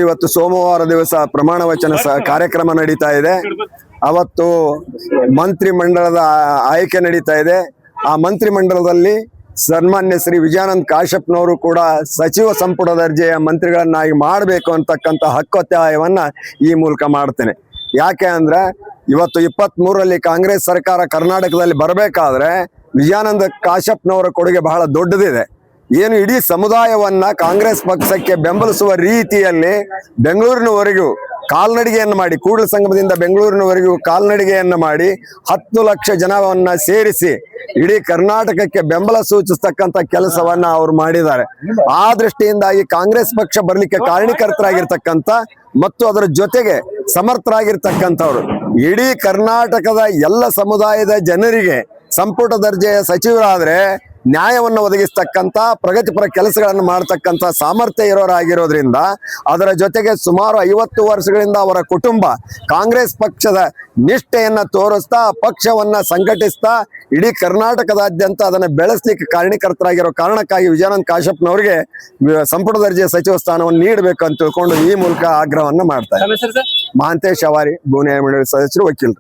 ಇವತ್ತು ಸೋಮವಾರ ದಿವಸ ಪ್ರಮಾಣ ವಚನ ಕಾರ್ಯಕ್ರಮ ನಡೀತಾ ಇದೆ. ಅವತ್ತು ಮಂತ್ರಿ ಮಂಡಲದ ಆಯ್ಕೆ ನಡೀತಾ ಇದೆ. ಆ ಮಂತ್ರಿ ಮಂಡಲದಲ್ಲಿ ಸನ್ಮಾನ್ಯ ಶ್ರೀ ವಿಜಯಾನಂದ ಕಾಶ್ಯಪ್ನವರು ಕೂಡ ಸಚಿವ ಸಂಪುಟ ದರ್ಜೆಯ ಮಂತ್ರಿಗಳನ್ನಾಗಿ ಮಾಡಬೇಕು ಅಂತಕ್ಕಂಥ ಹಕ್ಕೊತ್ತಾಯವನ್ನ ಈ ಮೂಲಕ ಮಾಡ್ತೇನೆ. ಯಾಕೆ ಅಂದ್ರೆ ಇವತ್ತು 23ರಲ್ಲಿ ಕಾಂಗ್ರೆಸ್ ಸರ್ಕಾರ ಕರ್ನಾಟಕದಲ್ಲಿ ಬರಬೇಕಾದ್ರೆ ವಿಜಯಾನಂದ ಕಾಶ್ಯಪ್ನವರ ಕೊಡುಗೆ ಬಹಳ ದೊಡ್ಡದಿದೆ. ಏನು ಇಡೀ ಸಮುದಾಯವನ್ನ ಕಾಂಗ್ರೆಸ್ ಪಕ್ಷಕ್ಕೆ ಬೆಂಬಲಿಸುವ ರೀತಿಯಲ್ಲಿ ಬೆಂಗಳೂರಿನವರೆಗೂ ಕಾಲ್ನಡಿಗೆಯನ್ನು ಮಾಡಿ, ಕೂಡಲ ಸಂಗಮದಿಂದ ಬೆಂಗಳೂರಿನವರೆಗೂ ಕಾಲ್ನಡಿಗೆಯನ್ನು ಮಾಡಿ 10 ಲಕ್ಷ ಜನವನ್ನ ಸೇರಿಸಿ ಇಡೀ ಕರ್ನಾಟಕಕ್ಕೆ ಬೆಂಬಲ ಸೂಚಿಸ್ತಕ್ಕಂಥ ಕೆಲಸವನ್ನ ಅವ್ರು ಮಾಡಿದ್ದಾರೆ. ಆ ದೃಷ್ಟಿಯಿಂದಾಗಿ ಕಾಂಗ್ರೆಸ್ ಪಕ್ಷ ಬರ್ಲಿಕ್ಕೆ ಕಾರಣೀಕರ್ತರಾಗಿರ್ತಕ್ಕಂಥ ಮತ್ತು ಅದರ ಜೊತೆಗೆ ಸಮರ್ಥರಾಗಿರ್ತಕ್ಕಂಥವ್ರು ಇಡೀ ಕರ್ನಾಟಕದ ಎಲ್ಲ ಸಮುದಾಯದ ಜನರಿಗೆ ಸಂಪುಟ ದರ್ಜೆಯ ಸಚಿವರಾದ್ರೆ ನ್ಯಾಯವನ್ನು ಒದಗಿಸ್ತಕ್ಕಂಥ ಪ್ರಗತಿಪರ ಕೆಲಸಗಳನ್ನು ಮಾಡತಕ್ಕಂಥ ಸಾಮರ್ಥ್ಯ ಇರೋರಾಗಿರೋದ್ರಿಂದ, ಅದರ ಜೊತೆಗೆ ಸುಮಾರು 50 ವರ್ಷಗಳಿಂದ ಅವರ ಕುಟುಂಬ ಕಾಂಗ್ರೆಸ್ ಪಕ್ಷದ ನಿಷ್ಠೆಯನ್ನ ತೋರಿಸ್ತಾ ಪಕ್ಷವನ್ನ ಸಂಘಟಿಸ್ತಾ ಇಡೀ ಕರ್ನಾಟಕದಾದ್ಯಂತ ಅದನ್ನು ಬೆಳೆಸಲಿಕ್ಕೆ ಕಾರಣೀಕರ್ತರಾಗಿರೋ ಕಾರಣಕ್ಕಾಗಿ ವಿಜಯಾನಂದ ಕಾಶ್ಯಪ್ನವರಿಗೆ ಸಂಪುಟ ದರ್ಜೆಯ ಸಚಿವ ಸ್ಥಾನವನ್ನು ನೀಡಬೇಕು ಅಂತ ತಿಳ್ಕೊಂಡು ಈ ಮೂಲಕ ಆಗ್ರಹವನ್ನ ಮಾಡ್ತಾರೆ. ಮಹಾಂತೇಶ್ ಅವಾರಿ, ಭೂ ನ್ಯಾಯ ಮಂಡಳಿ ಸದಸ್ಯರು, ವಕೀಲರು.